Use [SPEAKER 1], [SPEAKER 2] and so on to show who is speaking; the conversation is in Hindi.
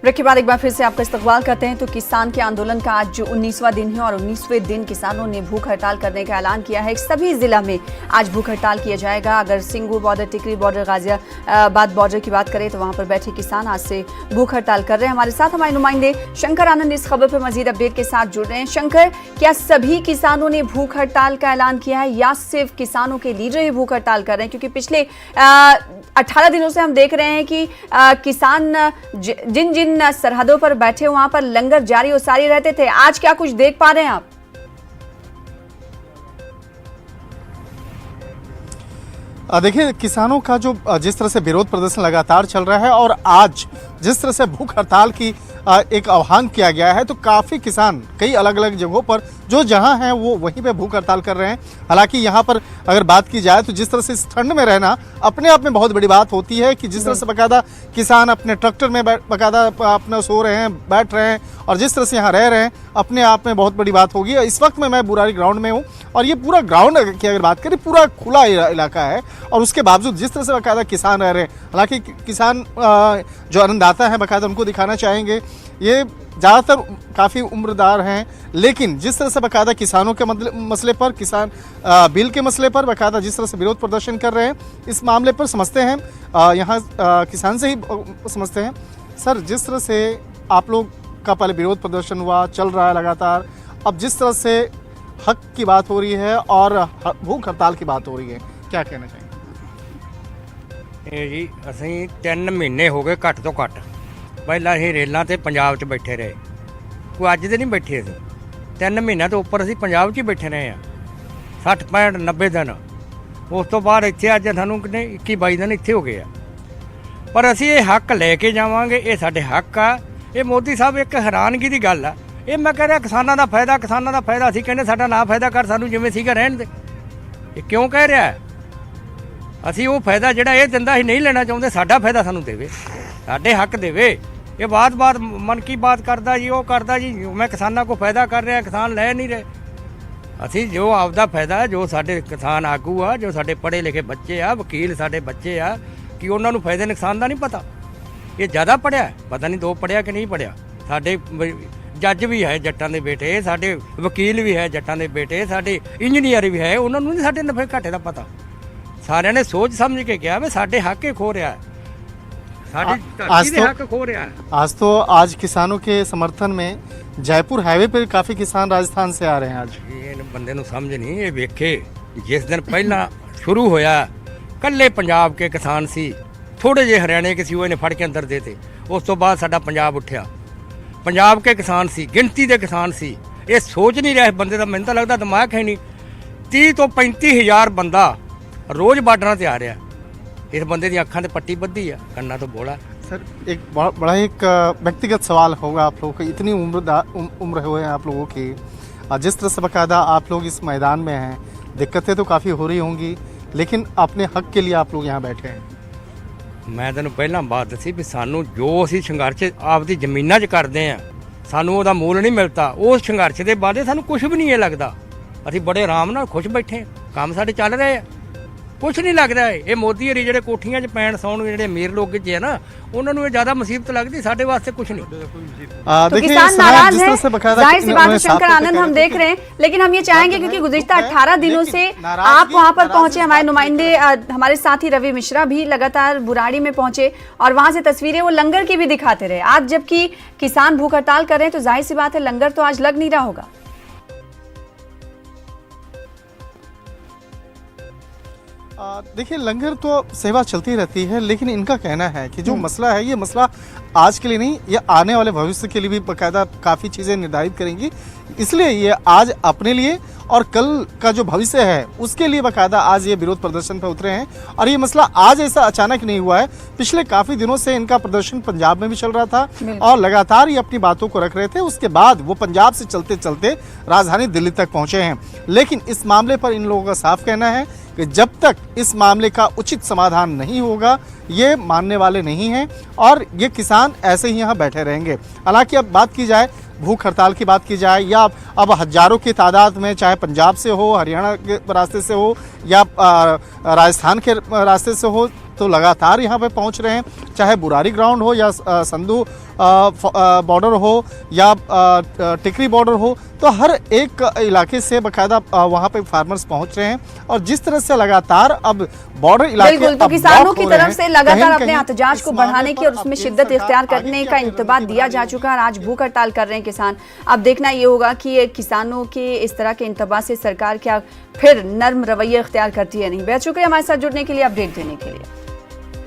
[SPEAKER 1] ब्रेक के बाद एक बार फिर से आपका इस्तकबाल करते हैं। तो किसान के आंदोलन का आज 19वां दिन है और 19वें दिन किसानों ने भूख हड़ताल करने का ऐलान किया है। सभी जिला में आज भूख हड़ताल किया जाएगा। अगर सिंगू बॉर्डर, टिकरी बॉर्डर, गाजियाबाद बॉर्डर की बात करें तो वहां पर बैठे किसान आज से भूख हड़ताल कर रहे हैं। हमारे साथ हमारे नुमाइंदे शंकर आनंद इस खबर पर मजीद अपडेट के साथ जुड़ रहे हैं। शंकर, क्या सभी किसानों ने भूख हड़ताल का ऐलान किया है या सिर्फ किसानों के लीडर ही भूख हड़ताल कर रहे हैं? क्योंकि पिछले 18 दिनों से हम देख रहे हैं कि किसान जिन जिन सरहदों पर बैठे वहां पर लंगर जारी और सारी रहते थे। आज क्या कुछ देख पा रहे हैं आप?
[SPEAKER 2] देखिए, किसानों का जो जिस तरह से विरोध प्रदर्शन लगातार चल रहा है और आज जिस तरह से भूख हड़ताल की एक आह्वान किया गया है, तो काफ़ी किसान कई अलग अलग जगहों पर जो जहां हैं वो वहीं पे भूख हड़ताल कर रहे हैं। हालांकि यहां पर अगर बात की जाए तो जिस तरह से इस ठंड में रहना अपने आप में बहुत बड़ी बात होती है कि जिस तरह से बाकायदा किसान अपने ट्रैक्टर में बाकायदा अपना सो रहे हैं, बैठ रहे हैं और जिस तरह से यहाँ रह रहे हैं, अपने आप में बहुत बड़ी बात होगी। इस वक्त में मैं बुराड़ी ग्राउंड में हूँ और ये पूरा ग्राउंड की अगर बात करें पूरा खुला इलाका है और उसके बावजूद जिस तरह से बाकायदा किसान रह रहे हैं। हालांकि किसान जो अन्नदाता हैं बाकायदा उनको दिखाना चाहेंगे, ये ज़्यादातर काफ़ी उम्रदार हैं, लेकिन जिस तरह से बाकायदा किसानों के मसले पर, किसान बिल के मसले पर बाकायदा जिस तरह से विरोध प्रदर्शन कर रहे हैं, इस मामले पर समझते हैं यहाँ किसान से ही समझते हैं। सर, जिस तरह से आप लोग का पहले विरोध प्रदर्शन हुआ, चल रहा है लगातार, अब जिस तरह से हक की बात हो रही है और भूख हड़ताल की बात हो रही है, क्या कहना चाहेंगे?
[SPEAKER 3] जी ਅਸੀਂ 3 ਮਹੀਨੇ ਹੋ ਗਏ ਘੱਟ ਤੋਂ ਘੱਟ ਪਹਿਲਾਂ ਅਸੀਂ ਰੇਲਾਂ ਤੇ ਪੰਜਾਬ 'ਚ ਬੈਠੇ ਰਹੇ। ਕੋਈ ਅੱਜ ਦੇ ਨਹੀਂ ਬੈਠੇ ਅਸੀਂ 3 ਮਹੀਨਿਆਂ ਤੋਂ ਉੱਪਰ ਅਸੀਂ ਪੰਜਾਬ 'ਚ ਹੀ ਬੈਠੇ ਰਹੇ ਆ 60 65 90 ਦਿਨ। ਉਸ ਤੋਂ ਬਾਅਦ ਇੱਥੇ ਅੱਜ ਸਾਨੂੰ ਕਿੰਨੇ 21 22 ਦਿਨ ਇੱਥੇ ਹੋ ਗਏ ਆ। ਪਰ ਅਸੀਂ ਇਹ ਹੱਕ ਲੈ ਕੇ ਜਾਵਾਂਗੇ, ਇਹ ਸਾਡੇ ਹੱਕ ਆ। ਇਹ ਮੋਦੀ ਸਾਹਿਬ ਇੱਕ ਹੈਰਾਨਗੀ ਦੀ ਗੱਲ ਆ। ਇਹ ਮੈਂ ਕਹਿ ਰਿਹਾ ਕਿਸਾਨਾਂ ਦਾ ਫਾਇਦਾ, ਕਿਸਾਨਾਂ ਦਾ ਫਾਇਦਾ। ਅਸੀਂ ਕਹਿੰਦੇ ਸਾਡਾ ਨਾ ਫਾਇਦਾ ਕਰ, ਸਾਨੂੰ ਜਿਵੇਂ ਸੀਗਾ ਰਹਿਣ ਦੇ। ਇਹ ਕਿਉਂ ਕਹਿ ਰਿਹਾ? ਅਸੀਂ ਉਹ ਫਾਇਦਾ ਜਿਹੜਾ ਇਹ ਦਿੰਦਾ ਅਸੀਂ ਨਹੀਂ ਲੈਣਾ ਚਾਹੁੰਦੇ। ਸਾਡਾ ਫਾਇਦਾ ਸਾਨੂੰ ਦੇਵੇ, ਸਾਡੇ ਹੱਕ ਦੇਵੇ। ਇਹ ਬਾਤ-ਬਾਤ ਮਨ ਕੀ ਬਾਤ ਕਰਦਾ ਜੀ, ਉਹ ਕਰਦਾ ਜੀ ਮੈਂ ਕਿਸਾਨਾਂ ਕੋ ਫਾਇਦਾ ਕਰ ਰਿਹਾ, ਕਿਸਾਨ ਲੈ ਨਹੀਂ ਰਹੇ। ਅਸੀਂ ਜੋ ਆਪਦਾ ਫਾਇਦਾ, ਜੋ ਸਾਡੇ ਕਿਸਾਨ ਆਗੂ ਆ, ਜੋ ਸਾਡੇ ਪੜ੍ਹੇ ਲਿਖੇ ਬੱਚੇ ਆ, ਵਕੀਲ ਸਾਡੇ ਬੱਚੇ ਆ, ਕਿ ਉਹਨਾਂ ਨੂੰ ਫਾਇਦੇ ਨੁਕਸਾਨ ਦਾ ਨਹੀਂ ਪਤਾ। ਇਹ ਜ਼ਿਆਦਾ ਪੜ੍ਹਿਆ, ਪਤਾ ਨਹੀਂ 2 ਪੜ੍ਹਿਆ ਕਿ ਨਹੀਂ ਪੜ੍ਹਿਆ। ਸਾਡੇ ਜੱਜ ਵੀ ਹੈ ਜੱਟਾਂ ਦੇ ਬੇਟੇ, ਸਾਡੇ ਵਕੀਲ ਵੀ ਹੈ ਜੱਟਾਂ ਦੇ ਬੇਟੇ, ਸਾਡੇ ਇੰਜੀਨੀਅਰ ਵੀ ਹੈ, ਉਹਨਾਂ ਨੂੰ ਨਹੀਂ ਸਾਡੇ ਨਫੇ ਘਾਟੇ ਦਾ ਪਤਾ। सारे ने सोच समझ के किया मैं साढ़े हक के खो रहा है, हक खो रहा है।
[SPEAKER 2] आज तो आज किसानों के समर्थन में जयपुर हाईवे पर काफी किसान राजस्थान से आ रहे हैं। आज
[SPEAKER 3] ये बंदे नूं समझ नहीं, ये वेखे जिस दिन पहला शुरू होया कल्ले पंजाब के किसान सी, थोड़े जे हरियाणे के सी, वो इन्हें फड़ के अंदर देते। उस तो बाद साडा पंजाब उठ्या, पंजाब के किसान सी, गिनती के किसान सी। ये सोच नहीं रहा बंदे का, मैनूं तां लगदा दिमाग है नहीं। 30 तो 35 हज़ार बंदा रोज बार्डर से आ रहा। इस बंदे दी अखां ते पट्टी बद्धी है, कन्ना तो बोला।
[SPEAKER 2] सर, एक बड़ा एक व्यक्तिगत सवाल होगा आप लोगों को, इतनी उम्र हुए हैं आप लोगों की, जिस तरह से बाकायदा आप लोग इस मैदान में हैं, दिक्कतें तो काफ़ी हो रही होंगी, लेकिन अपने हक के लिए आप लोग यहाँ बैठे हैं।
[SPEAKER 3] मैं तेन पहला बात दसी भी सानू जो असी संघर्ष आपकी जमीना च करते हैं, सानू उसदा मूल नहीं मिलता। उस संघर्ष के बाद सानू कुछ भी नहीं लगता। असी बड़े आराम नाल खुश बैठे, काम साडे चल रहे हैं, कुछ नहीं लगता है। ये मोदी हरी ਜਿਹੜੇ ਕੋਠੀਆਂ 'ਚ ਪੈਣ ਸੌਣ ਜਿਹੜੇ अमीर लोग जे है ना, उन्होंने ये ज़्यादा मुसीबत लगती, साढ़े वास्ते कुछ नहीं।
[SPEAKER 1] तो किसान नाराज है, जाहिर सी बात है। शंकर आनंद, हम देख रहे हैं, लेकिन हम ये चाहेंगे क्योंकि गुज़िश्ता 18 दिनों से आप वहां पर पहुंचे, हमारे नुमाइंदे हमारे साथी रवि मिश्रा भी लगातार बुराड़ी में पहुंचे और वहां से तस्वीरें वो लंगर की भी दिखाते रहे। आज जबकि किसान भूख हड़ताल कर रहे हैं तो जाहिर सी बात है लंगर तो आज लग नहीं रहा होगा।
[SPEAKER 2] देखिए, लंगर तो सेवा चलती रहती है, लेकिन इनका कहना है कि जो मसला है, ये मसला आज के लिए नहीं, ये आने वाले भविष्य के लिए भी बाकायदा काफ़ी चीज़ें निर्धारित करेंगी। इसलिए ये आज अपने लिए और कल का जो भविष्य है उसके लिए बाकायदा आज ये विरोध प्रदर्शन पर उतरे हैं। और ये मसला आज ऐसा अचानक नहीं हुआ है, पिछले काफ़ी दिनों से इनका प्रदर्शन पंजाब में भी चल रहा था और लगातार ये अपनी बातों को रख रहे थे। उसके बाद वो पंजाब से चलते चलते राजधानी दिल्ली तक पहुँचे हैं। लेकिन इस मामले पर इन लोगों का साफ कहना है कि जब तक इस मामले का उचित समाधान नहीं होगा ये मानने वाले नहीं हैं और ये किसान ऐसे ही यहाँ बैठे रहेंगे। हालांकि अब बात की जाए भूख हड़ताल की बात की जाए या अब हजारों की तादाद में, चाहे पंजाब से हो, हरियाणा के रास्ते से हो या राजस्थान के रास्ते से हो, तो लगातार यहाँ पे पहुँच रहे हैं, चाहे बुरारी ग्राउंड हो या संधू बॉर्डर हो या टिकरी बॉर्डर हो, तो हर एक इलाके से बाकायदा वहाँ पे फार्मर्स पहुँच रहे हैं। और जिस तरह से लगातार अब बॉर्डर इलाके
[SPEAKER 1] बिल्कुल, तो
[SPEAKER 2] अब
[SPEAKER 1] किसानों
[SPEAKER 2] ब्लॉक
[SPEAKER 1] की
[SPEAKER 2] हो रहे
[SPEAKER 1] तरफ
[SPEAKER 2] हैं,
[SPEAKER 1] से लगातार
[SPEAKER 2] कहीं न
[SPEAKER 1] अपने
[SPEAKER 2] कहीं
[SPEAKER 1] एहतजाज को
[SPEAKER 2] इस मामले
[SPEAKER 1] बढ़ाने की
[SPEAKER 2] पर
[SPEAKER 1] और उसमें
[SPEAKER 2] अब
[SPEAKER 1] शिद्दत
[SPEAKER 2] केंद्र
[SPEAKER 1] इख्तियार
[SPEAKER 2] सरकार
[SPEAKER 1] करने
[SPEAKER 2] आगे
[SPEAKER 1] का
[SPEAKER 2] क्या
[SPEAKER 1] इंतबाह
[SPEAKER 2] रणनीति
[SPEAKER 1] दिया जा
[SPEAKER 2] बढ़ाएगी?
[SPEAKER 1] चुका है। आज भूख हड़ताल कर रहे हैं किसान। अब देखना ये होगा कि ये किसानों के इस तरह के इंतबाह से सरकार क्या फिर नर्म रवैया इख्तियार करती है नहीं। बेहद शुक्रिया हमारे साथ जुड़ने के लिए, अपडेट देने के लिए।